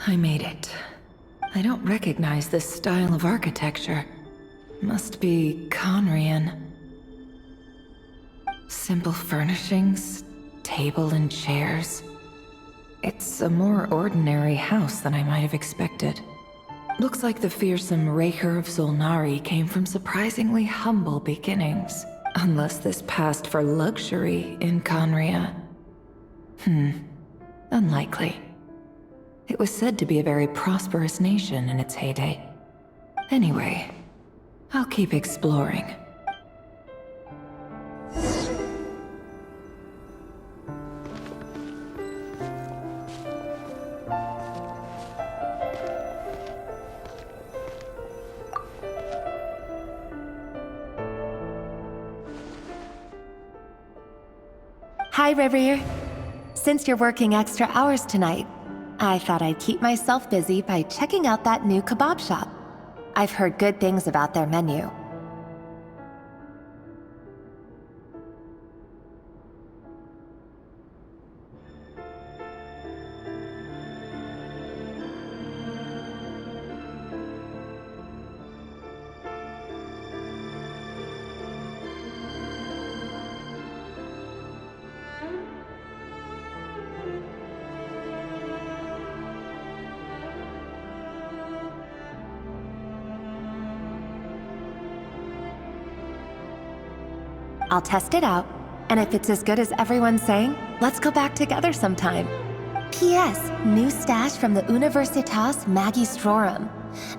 I made it. I don't recognize this style of architecture. Must be Conrian. Simple furnishings, table and chairs. It's a more ordinary house than I might have expected. Looks like the fearsome Raker of Zolnari came from surprisingly humble beginnings. Unless this passed for luxury in Conria. Unlikely. It was said to be a very prosperous nation in its heyday. Anyway, I'll keep exploring. Hi, River. Since you're working extra hours tonight, I thought I'd keep myself busy by checking out that new kebab shop. I've heard good things about their menu. I'll test it out, and if it's as good as everyone's saying, let's go back together sometime. P.S. New stash from the Universitas Magistrorum.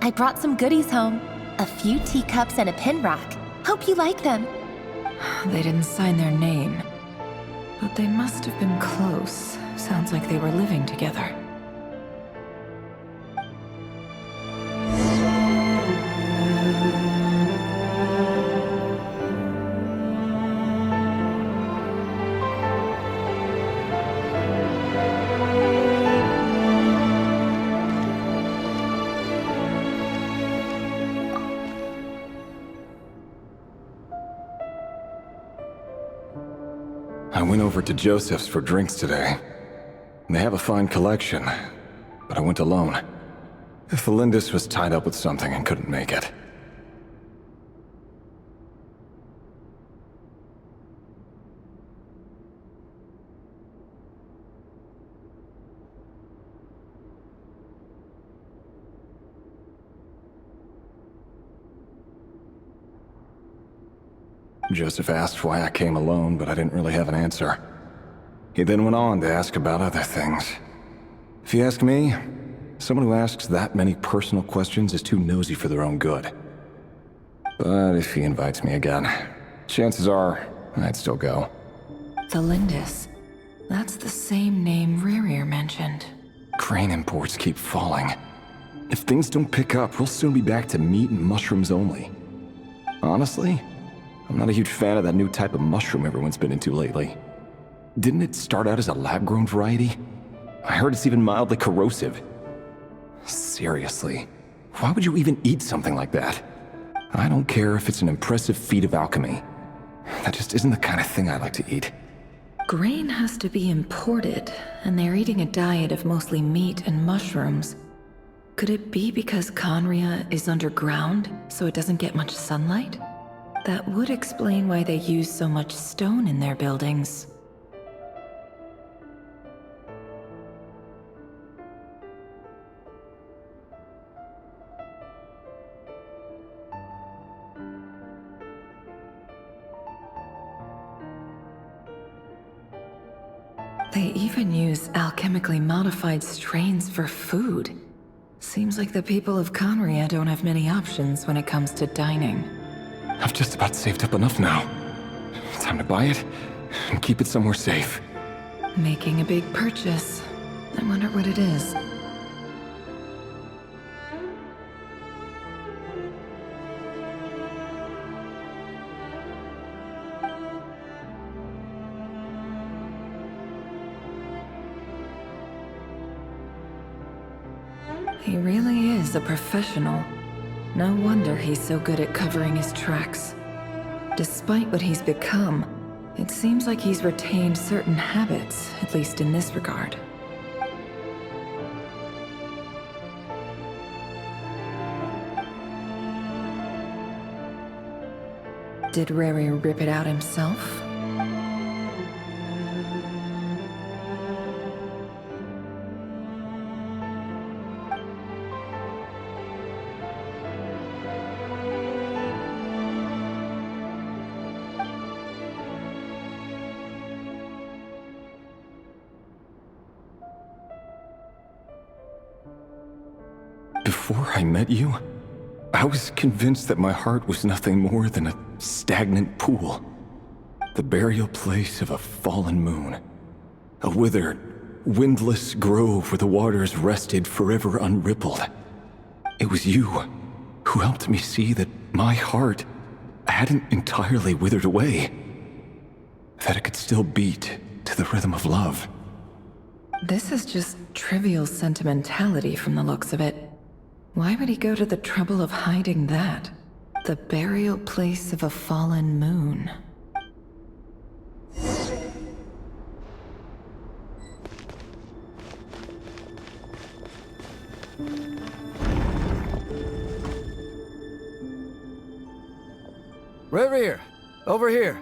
I brought some goodies home. A few teacups and a pin rack. Hope you like them. They didn't sign their name, but they must have been close. Sounds like they were living together. I went over to Joseph's for drinks today. They have a fine collection, but I went alone. Felindis was tied up with something and couldn't make it. Joseph asked why I came alone, but I didn't really have an answer. He then went on to ask about other things. If you ask me, someone who asks that many personal questions is too nosy for their own good. But if he invites me again, chances are I'd still go. Felindis. That's the same name Rerir mentioned. Crane imports keep falling. If things don't pick up, we'll soon be back to meat and mushrooms only. Honestly, I'm not a huge fan of that new type of mushroom everyone's been into lately. Didn't it start out as a lab-grown variety? I heard it's even mildly corrosive. Seriously, why would you even eat something like that? I don't care if it's an impressive feat of alchemy. That just isn't the kind of thing I like to eat. Grain has to be imported, and they're eating a diet of mostly meat and mushrooms. Could it be because Conria is underground, so it doesn't get much sunlight? That would explain why they use so much stone in their buildings. They even use alchemically modified strains for food. Seems like the people of Conria don't have many options when it comes to dining. I've just about saved up enough now. Time to buy it and keep it somewhere safe. Making a big purchase. I wonder what it is. He really is a professional. No wonder he's so good at covering his tracks. Despite what he's become, it seems like he's retained certain habits, at least in this regard. Did Rary rip it out himself? Before I met you, I was convinced that my heart was nothing more than a stagnant pool. The burial place of a fallen moon. A withered, windless grove where the waters rested forever unrippled. It was you who helped me see that my heart hadn't entirely withered away. That it could still beat to the rhythm of love. This is just trivial sentimentality from the looks of it. Why would he go to the trouble of hiding that? The burial place of a fallen moon. Rear, over here.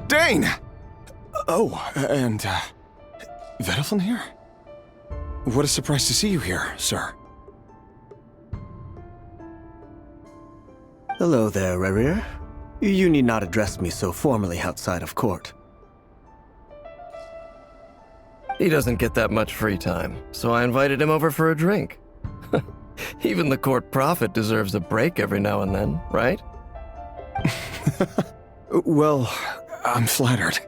Dane! Oh, and, Vedaflin here? What a surprise to see you here, sir. Hello there, Rerir. You need not address me so formally outside of court. He doesn't get that much free time, so I invited him over for a drink. Even the court prophet deserves a break every now and then, right? Well, I'm flattered.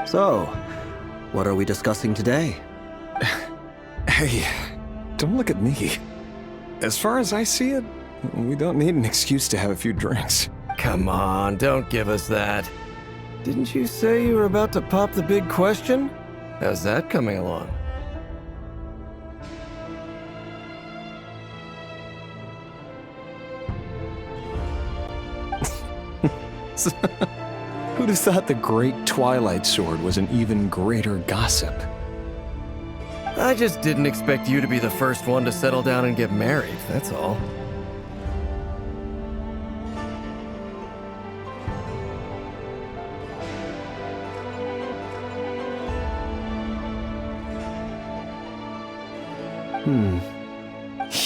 So, what are we discussing today? Hey, don't look at me. As far as I see it, we don't need an excuse to have a few drinks. Come on, don't give us that. Didn't you say you were about to pop the big question? How's that coming along? Who'd have thought the great Twilight Sword was an even greater gossip? I just didn't expect you to be the first one to settle down and get married, that's all.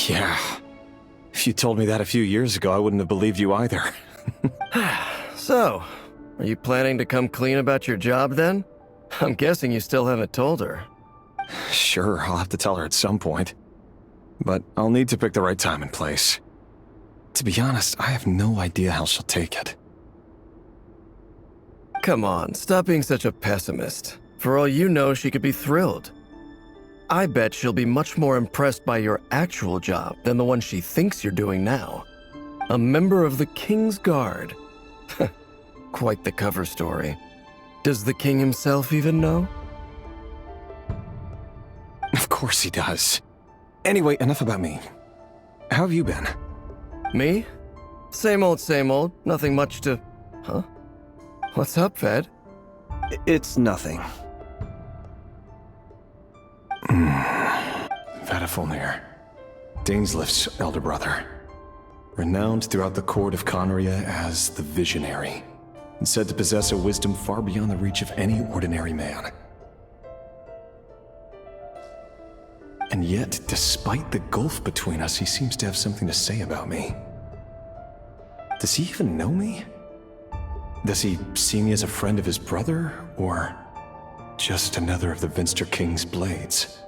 Yeah. If you told me that a few years ago, I wouldn't have believed you either. So, are you planning to come clean about your job then? I'm guessing you still haven't told her. Sure, I'll have to tell her at some point. But I'll need to pick the right time and place. To be honest, I have no idea how she'll take it. Come on, stop being such a pessimist. For all you know, she could be thrilled. I bet she'll be much more impressed by your actual job than the one she thinks you're doing now. A member of the King's Guard. Quite the cover story. Does the king himself even know? Of course he does. Anyway, enough about me. How have you been? Me? Same old, nothing much to... Huh? What's up, Ved? It's nothing. Vedaflin, Dainslift's elder brother. Renowned throughout the court of Conria as the Visionary, and said to possess a wisdom far beyond the reach of any ordinary man. And yet, despite the gulf between us, he seems to have something to say about me. Does he even know me? Does he see me as a friend of his brother, or just another of the Vinster King's blades?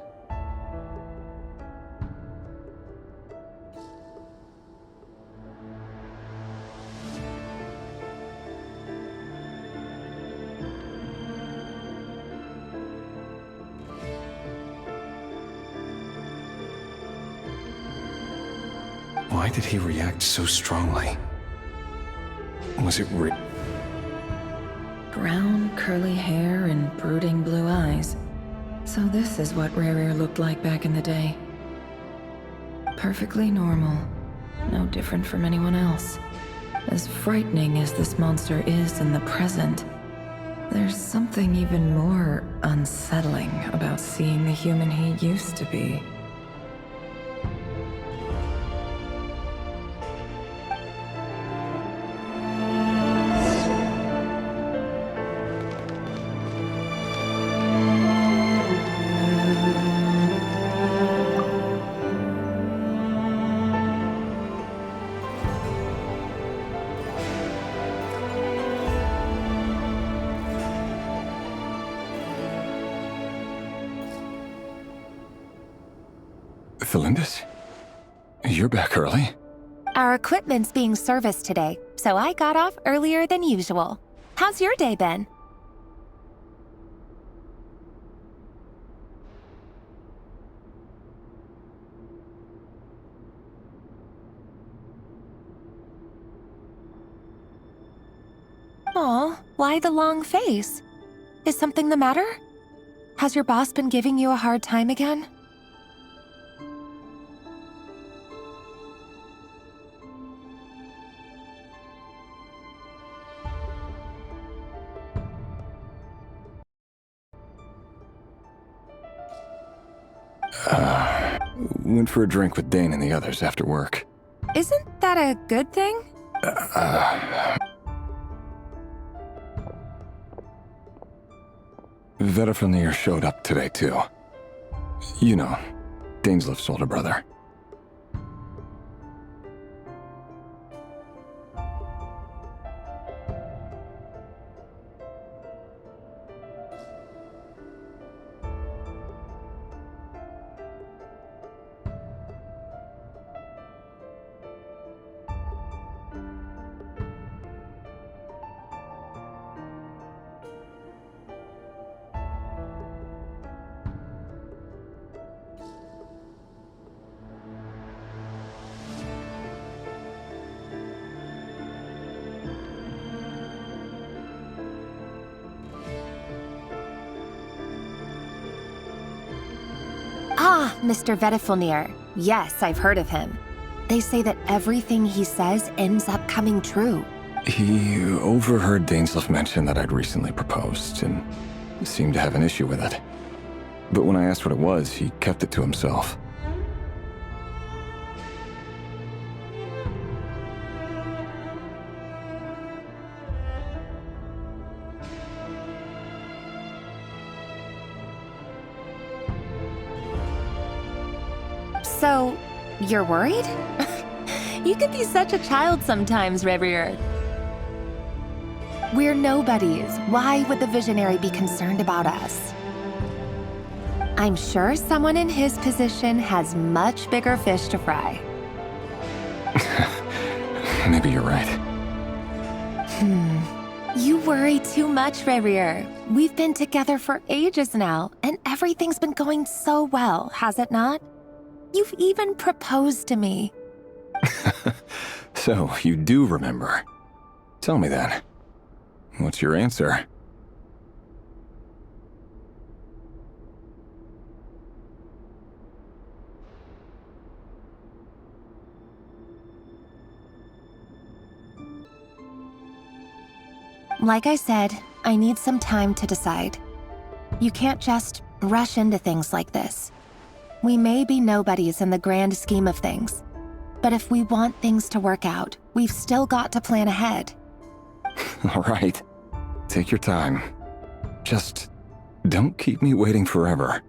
Why did he react so strongly? Was it Brown, curly hair and brooding blue eyes. So this is what Rare looked like back in the day. Perfectly normal. No different from anyone else. As frightening as this monster is in the present, there's something even more unsettling about seeing the human he used to be. Felindis? You're back early? Our equipment's being serviced today, so I got off earlier than usual. How's your day been? Aw, why the long face? Is something the matter? Has your boss been giving you a hard time again? Went for a drink with Dane and the others after work. Isn't that a good thing? Vedifalnir showed up today, too. You know, Daneslif's older brother. Ah, Mr. Vedifalnir. Yes, I've heard of him. They say that everything he says ends up coming true. He overheard Daneslif mention that I'd recently proposed, and seemed to have an issue with it. But when I asked what it was, he kept it to himself. So, you're worried? You could be such a child sometimes, Revier. We're nobodies. Why would the Visionary be concerned about us? I'm sure someone in his position has much bigger fish to fry. Maybe you're right. You worry too much, Revier. We've been together for ages now, and everything's been going so well, has it not? You've even proposed to me. So, you do remember. Tell me then. What's your answer? Like I said, I need some time to decide. You can't just rush into things like this. We may be nobodies in the grand scheme of things, but if we want things to work out, we've still got to plan ahead. All right. Take your time. Just don't keep me waiting forever.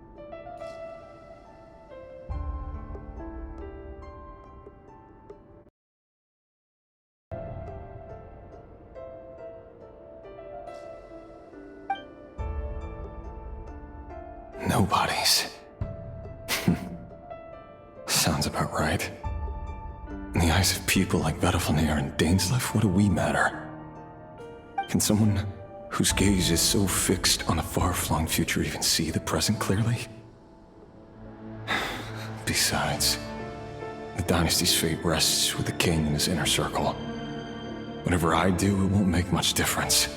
Nobodies. Sounds about right. In the eyes of people like Vedifalnir and Daneslif, what do we matter? Can someone whose gaze is so fixed on a far-flung future even see the present clearly? Besides, the dynasty's fate rests with the king and his inner circle. Whatever I do, it won't make much difference.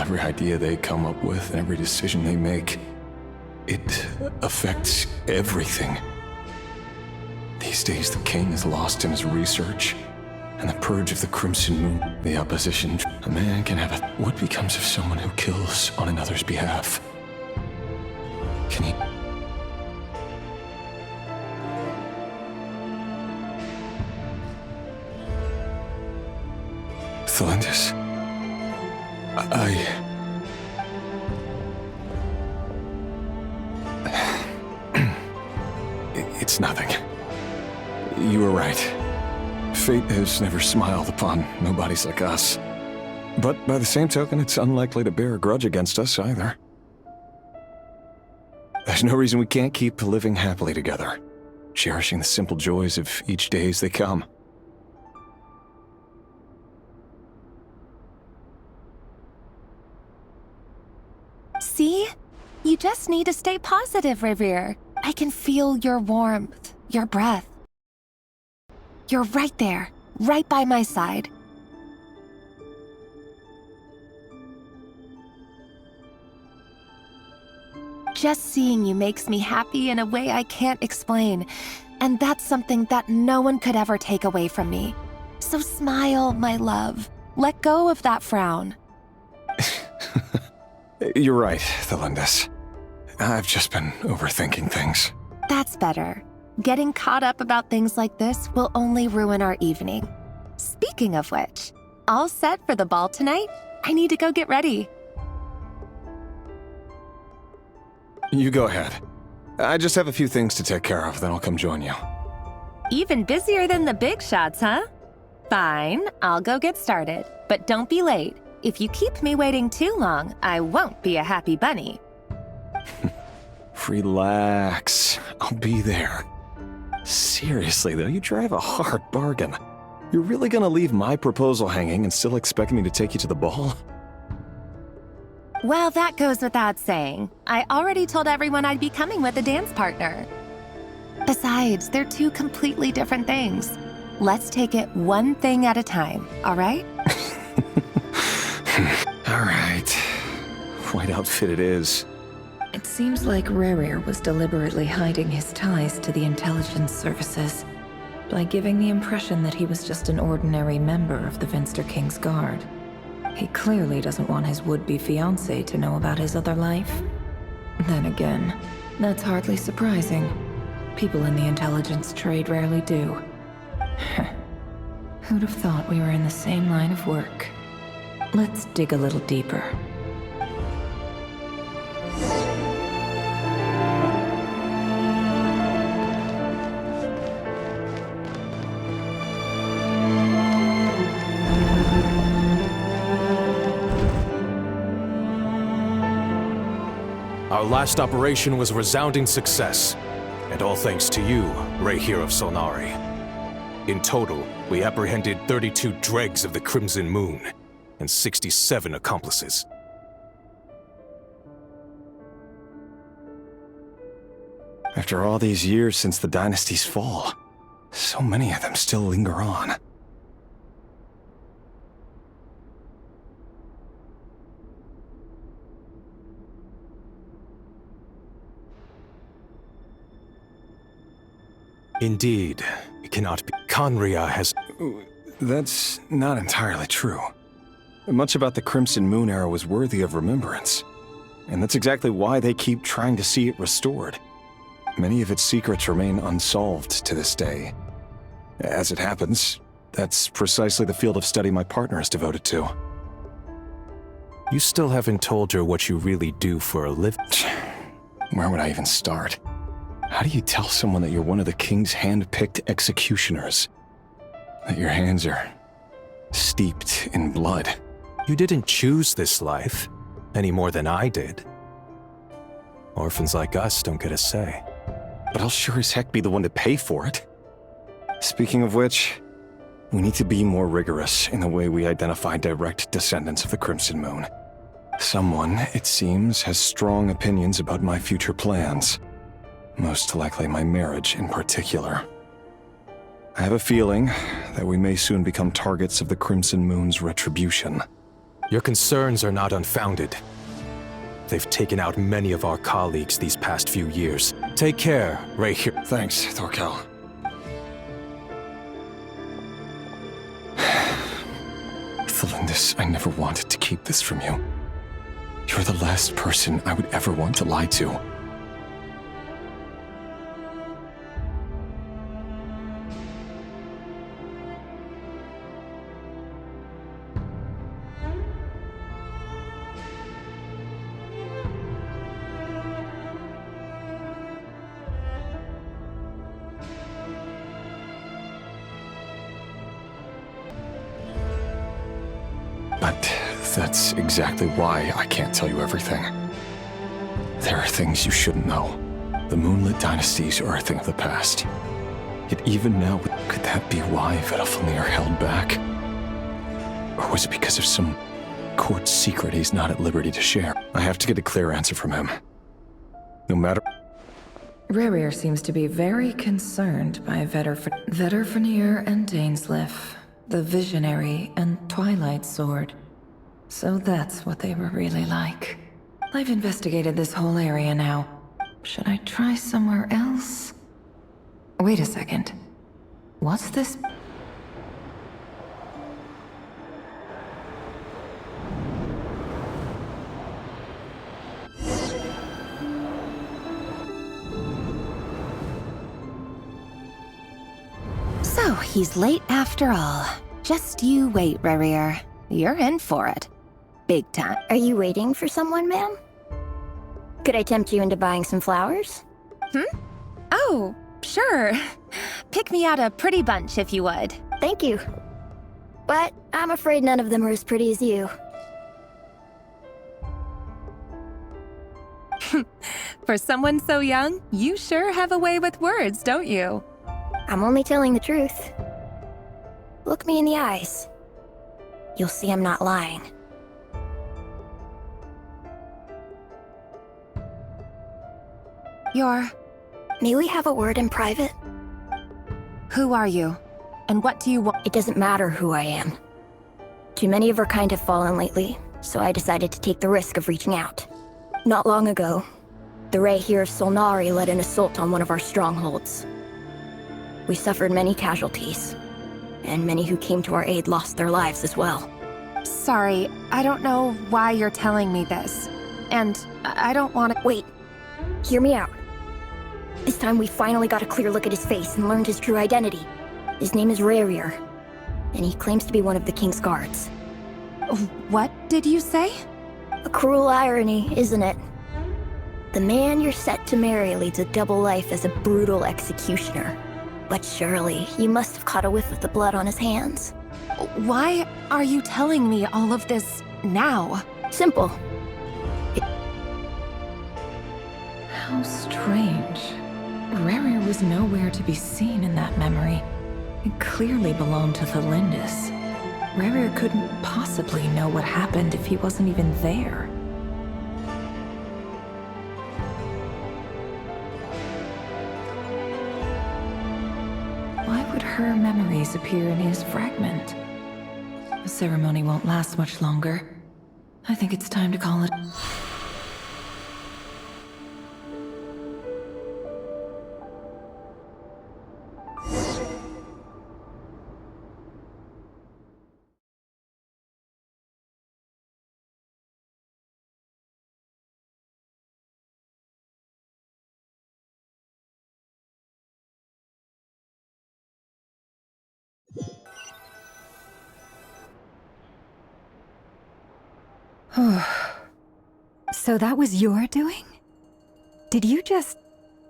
every idea they come up with and every decision they make, it affects everything. These days, the king is lost in his research, and the purge of the Crimson Moon, the opposition. A man can have a... What becomes of someone who kills on another's behalf? Can he... Thelindis? It's nothing. You were right. Fate has never smiled upon nobodies like us. But by the same token, it's unlikely to bear a grudge against us either. There's no reason we can't keep living happily together, cherishing the simple joys of each day as they come. See? You just need to stay positive, Revere. I can feel your warmth, your breath. You're right there, right by my side. Just seeing you makes me happy in a way I can't explain, and that's something that no one could ever take away from me. So smile, my love. Let go of that frown. You're right, Thelindis. I've just been overthinking things. That's better. Getting caught up about things like this will only ruin our evening. Speaking of which, all set for the ball tonight? I need to go get ready. You go ahead. I just have a few things to take care of, then I'll come join you. Even busier than the big shots, huh? Fine, I'll go get started. But don't be late. If you keep me waiting too long, I won't be a happy bunny. Relax. I'll be there. Seriously, though, you drive a hard bargain. You're really gonna leave my proposal hanging and still expect me to take you to the ball? Well, that goes without saying. I already told everyone I'd be coming with a dance partner. Besides, they're two completely different things. Let's take it one thing at a time, all right? All right. White outfit it is. It seems like Rerir was deliberately hiding his ties to the intelligence services by giving the impression that he was just an ordinary member of the Vinster King's Guard. He clearly doesn't want his would-be fiancée to know about his other life. Then again, that's hardly surprising. People in the intelligence trade rarely do. Who'd have thought we were in the same line of work? Let's dig a little deeper. Our last operation was a resounding success, and all thanks to you, Rehir of Solnari. In total, we apprehended 32 dregs of the Crimson Moon, and 67 accomplices. After all these years since the dynasty's fall, so many of them still linger on. Indeed, it cannot be. Khaenri'ah has... That's not entirely true. Much about the Crimson Moon era was worthy of remembrance, and that's exactly why they keep trying to see it restored. Many of its secrets remain unsolved to this day. As it happens, that's precisely the field of study my partner is devoted to. You still haven't told her what you really do for a living. Where would I even start? How do you tell someone that you're one of the king's hand-picked executioners? That your hands are steeped in blood? You didn't choose this life, any more than I did. Orphans like us don't get a say. But I'll sure as heck be the one to pay for it. Speaking of which, we need to be more rigorous in the way we identify direct descendants of the Crimson Moon. Someone, it seems, has strong opinions about my future plans. Most likely my marriage in particular. I have a feeling that we may soon become targets of the Crimson Moon's retribution. Your concerns are not unfounded. They've taken out many of our colleagues these past few years. Take care, Ray here. Thanks, Thorkel. Thelindis, I never wanted to keep this from you. You're the last person I would ever want to lie to. But that's exactly why I can't tell you everything. There are things you shouldn't know. The Moonlit dynasties are a thing of the past. Yet even now, could that be why Vedalfnir held back? Or was it because of some court secret he's not at liberty to share? I have to get a clear answer from him. No matter... Rerir seems to be very concerned by Vedalfnir and Dainsleif, the Visionary and Twilight Sword. So that's what they were really like. I've investigated this whole area now. Should I try somewhere else? Wait a second. What's this? So, he's late after all. Just you wait, Rerir. You're in for it. Big time. Are you waiting for someone, ma'am? Could I tempt you into buying some flowers? Oh, sure. Pick me out a pretty bunch if you would. Thank you. But I'm afraid none of them are as pretty as you. For someone so young, you sure have a way with words, don't you? I'm only telling the truth. Look me in the eyes. You'll see I'm not lying. May we have a word in private? Who are you? And what do you want? It doesn't matter who I am. Too many of our kind have fallen lately, so I decided to take the risk of reaching out. Not long ago, the Ray here of Solnari led an assault on one of our strongholds. We suffered many casualties, and many who came to our aid lost their lives as well. Sorry, I don't know why you're telling me this. And I don't want to— Wait, hear me out. This time we finally got a clear look at his face and learned his true identity. His name is Rerir, and he claims to be one of the King's guards. What did you say? A cruel irony, isn't it? The man you're set to marry leads a double life as a brutal executioner. But surely, you must have caught a whiff of the blood on his hands. Why are you telling me all of this now? Simple. How strange. Rerir was nowhere to be seen in that memory. It clearly belonged to Thelindis. Rerir couldn't possibly know what happened if he wasn't even there. Why would her memories appear in his fragment? The ceremony won't last much longer. I think it's time to call it. So that was your doing? Did you just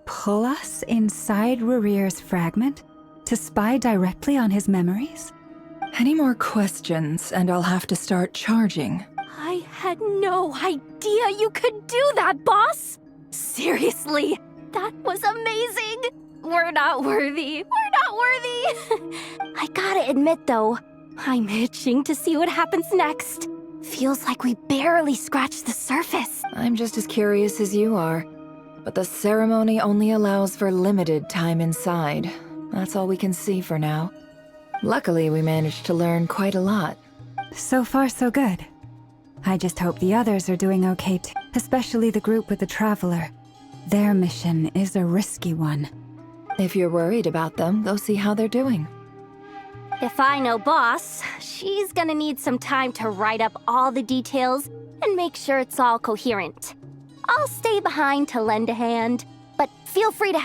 pull us inside Rerir's fragment to spy directly on his memories? Any more questions, and I'll have to start charging. I had no idea you could do that, boss! Seriously, that was amazing! We're not worthy. We're not worthy! I gotta admit, though, I'm itching to see what happens next. Feels like we barely scratched the surface. I'm just as curious as you are. But the ceremony only allows for limited time inside. That's all we can see for now. Luckily, we managed to learn quite a lot. So far, so good. I just hope the others are doing okay too, especially the group with the Traveler. Their mission is a risky one. If you're worried about them, go see how they're doing. If I know Boss, she's gonna need some time to write up all the details and make sure it's all coherent. I'll stay behind to lend a hand, but feel free to